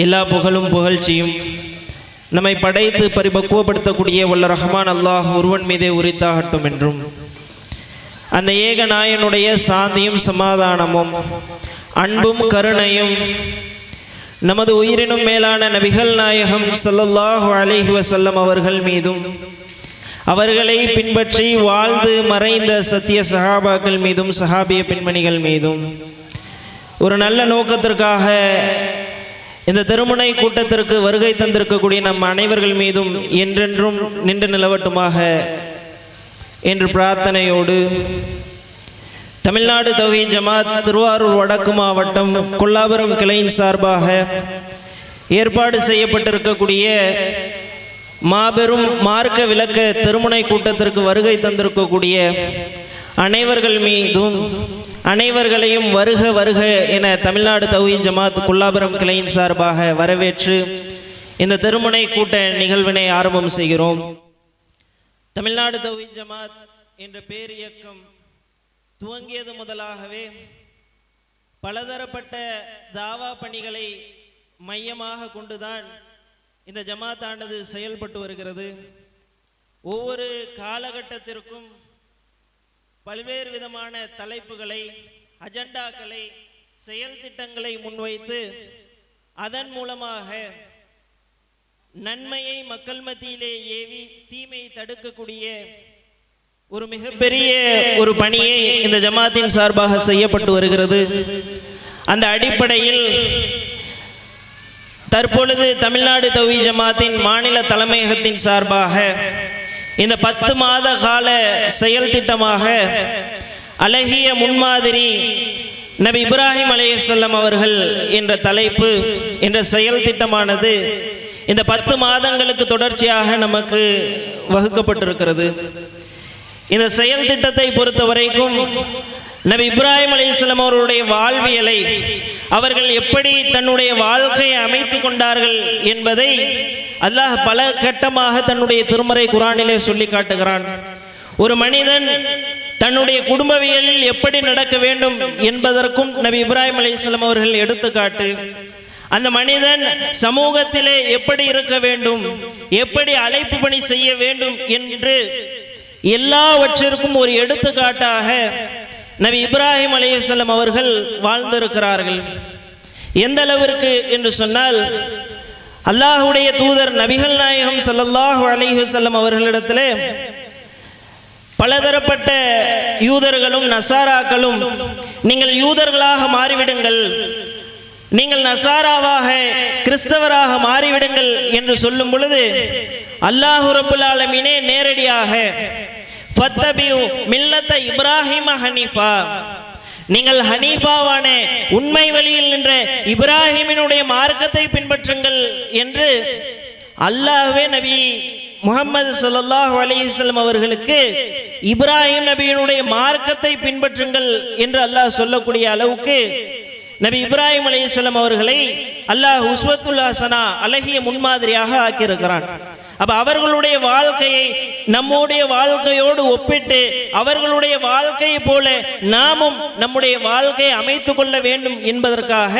எல்லா புகழும் புகழ்ச்சியும் நம்மை படைத்து பரிபக்குவப்படுத்தக்கூடிய வல்ல ரஹ்மான் அல்லாஹ் ஒருவன் மீதே உரித்தாகட்டும் என்றும், அந்த ஏக நாயனுடைய சாந்தியும் சமாதானமும் அன்பும் கருணையும் நமது உயிரினும் மேலான நபிகள் நாயகம் ஸல்லல்லாஹு அலைஹி வஸல்லம் அவர்கள் மீதும், அவர்களை பின்பற்றி வாழ்ந்து மறைந்த சத்திய சஹாபாக்கள் மீதும் சஹாபிய பெண்மணிகள் மீதும் ஒரு நல்ல நோக்கத்திற்காக இந்த திருமுனை கூட்டத்திற்கு வருகை தந்திருக்கக்கூடிய நம் அனைவர்கள் மீதும் என்றென்றும் நின்று நிலவட்டுமாக என்று பிரார்த்தனையோடு, தமிழ்நாடு தௌஹீத் ஜமாத் திருவாரூர் வடக்கு மாவட்டம் கொல்லாபுரம் கிளையின் சார்பாக ஏற்பாடு செய்யப்பட்டிருக்கக்கூடிய மாபெரும் மார்க்க விளக்க திருமுனை கூட்டத்திற்கு வருகை தந்திருக்கக்கூடிய அனைவர்கள் மீதும் அனைவர்களையும் வருக வருக என தமிழ்நாடு தௌஹீத் ஜமாத் கொல்லாபுரம் கிளையின் சார்பாக வரவேற்று இந்த திருமுனை கூட்ட நிகழ்வினை ஆரம்பம் செய்கிறோம். தமிழ்நாடு தௌஹீத் ஜமாத் என்ற பேர் இயக்கம் துவங்கியது முதலாகவே பலதரப்பட்ட தாவா பணிகளை மையமாக கொண்டுதான் இந்த ஜமாத்தானது செயல்பட்டு வருகிறது. ஒவ்வொரு காலகட்டத்திற்கும் பல்வேறு விதமான தலைப்புகளை, அஜெண்டாக்களை, செயல் திட்டங்களை முன்வைத்து அதன் மூலமாக நன்மையை மக்கள் மத்தியிலே ஏவி தீமையை தடுக்கக்கூடிய ஒரு மிகப்பெரிய ஒரு பணியை இந்த ஜமாத்தின் சார்பாக செய்யப்பட்டு வருகிறது. அந்த அடிப்படையில் தற்பொழுது தமிழ்நாடு தௌஹீத் ஜமாத்தின் மாநில தலைமையகத்தின் சார்பாக இந்த 10 மாத கால செயல் திட்டமாக அழகிய முன்மாதிரி நபி இப்ராஹிம் அலைஹிஸ்ஸலாம் அவர்கள் என்ற தலைப்பு என்ற செயல் திட்டமானது இந்த 10 மாதங்களுக்கு தொடர்ச்சியாக நமக்கு வகுக்கப்பட்டிருக்கிறது. இந்த செயல் திட்டத்தை பொறுத்த வரைக்கும் நபி இப்ராஹிம் அலைஹிஸ்ஸலாம் அவர்களுடைய வாழ்வியலை, அவர்கள் எப்படி தன்னுடைய வாழ்க்கையை அமைத்து கொண்டார்கள் என்பதை அல்லாஹ் பல கட்டமாக தன்னுடைய திருமறை குர்ஆனிலே சொல்லி காட்டுகிறான். ஒரு மனிதன் தன்னுடைய குடும்பவியலில் எப்படி நடக்க வேண்டும் என்பதற்கும் நபி இப்ராஹிம் அலைஹிஸ்ஸலாம் அவர்கள் எடுத்துக்காட்டு. அந்த மனிதன் சமூகத்திலே எப்படி இருக்க வேண்டும், எப்படி அழைப்பு பணி செய்ய வேண்டும் என்று எல்லாவற்றிற்கும் ஒரு எடுத்துக்காட்டாக நபி இப்ராஹிம் அலைஹிஸ்ஸலாம் அவர்கள் வாழ்ந்திருக்கிறார்கள். எந்த அளவிற்கு என்று சொன்னால், அல்லாஹ்வுடைய தூதர் நபிகள் நாயகம் ஸல்லல்லாஹு அலைஹி வஸல்லம் அவர்களிடத்திலே பலதரப்பட்ட யூதர்களும் நசாராக்களும், நீங்கள் யூதர்களாக மாறிவிடுங்கள், நீங்கள் நசாராவாக கிறிஸ்தவராக மாறிவிடுங்கள் என்று சொல்லும் பொழுது அல்லாஹ் ரப்புல் ஆலமீனே நேரடியாக ஃபத்தபிஉ மில்லத்த இப்ராஹிம ஹனீஃபா, நீங்கள் ஹனீஃபாவான உண்மை வழியில் நின்ற இப்ராஹிமினுடைய மார்க்கத்தை பின்பற்றுங்கள் என்று அல்லாஹ்வே நபி முஹம்மது ஸல்லல்லாஹு அலைஹி வஸல்லம் அவர்களுக்கு இப்ராஹிம் நபியினுடைய மார்க்கத்தை பின்பற்றுங்கள் என்று அல்லாஹ் சொல்லக்கூடிய அளவுக்கு நபி இப்ராஹிம் அலைஹிஸ்ஸலாம் அவர்களை அல்லாஹ் உஸ்வத்துல் ஹஸனா அழகிய முன்மாதிரியாக ஆக்கியிருக்கிறான். அப்ப அவர்களுடைய வாழ்க்கையை நம்முடைய வாழ்க்கையோடு ஒப்பிட்டு அவர்களுடைய வாழ்க்கையை போல நாமும் நம்முடைய வாழ்க்கையை அமைத்துக் கொள்ள வேண்டும் என்பதற்காக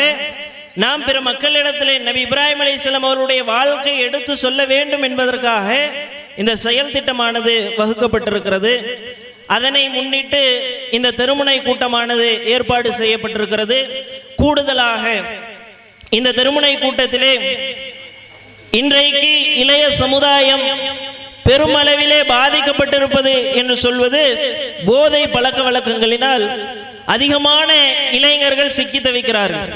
நாம் பிற மக்களிடத்திலே நபி இப்ராஹிம் அலைஹிஸ்ஸலாம் அவருடைய வாழ்க்கையை எடுத்து சொல்ல வேண்டும் என்பதற்காக இந்த செயல் திட்டமானது வகுக்கப்பட்டிருக்கிறது. அதனை முன்னிட்டு இந்த திருமுனை கூட்டமானது ஏற்பாடு செய்யப்பட்டிருக்கிறது. கூடுதலாக இந்த திருமுனை கூட்டத்திலே இன்றைக்கு இளைய சமுதாயம் பெருமளவிலே பாதிக்கப்பட்டிருப்பது என்று சொல்வது போதை பழக்க வழக்கங்களினால் அதிகமான இளைஞர்கள் சிக்கி தவிக்கிறார்கள்.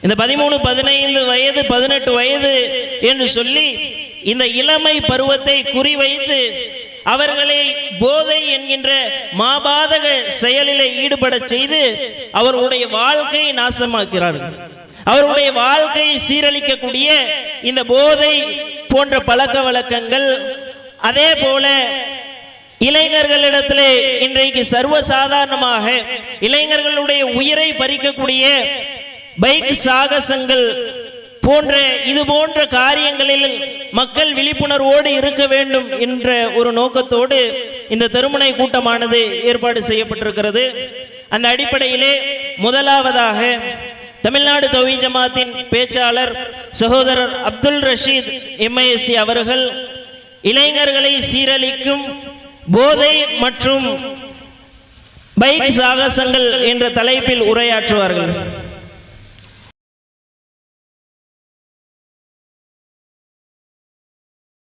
இந்த 13, 15 வயது, 18 வயது என்று சொல்லி இந்த இளமை பருவத்தை குறிவைத்து அவர்களை போதை என்கின்ற மாபாதக செயலிலே ஈடுபட செய்து அவர்களுடைய வாழ்க்கையை நாசமாக்கிறார்கள். அவருடைய வாழ்க்கையை சீரழிக்கக்கூடிய இந்த போதை போன்ற பழக்க வழக்கங்கள், அதே போல இளைஞர்களிடத்திலே இன்றைக்கு சர்வசாதாரணமாக இளைஞர்களுடைய உயிரை பறிக்கக்கூடிய பைக் சாகசங்கள் போன்ற இது போன்ற காரியங்களில் மக்கள் விழிப்புணர்வோடு இருக்க வேண்டும் என்ற ஒரு நோக்கத்தோடு இந்த திருமுனை கூட்டமானது ஏற்பாடு செய்யப்பட்டிருக்கிறது. அந்த அடிப்படையிலே முதலாவதாக தமிழ்நாடு தௌஹீத் ஜமாத்தின் பேச்சாளர் சகோதரர் அப்துல் ரஷீத் MISc அவர்கள் இளைஞர்களை சீரழிக்கும் போதை மற்றும் பைக் சாகசங்கள் என்ற தலைப்பில் உரையாற்றுவார்கள்.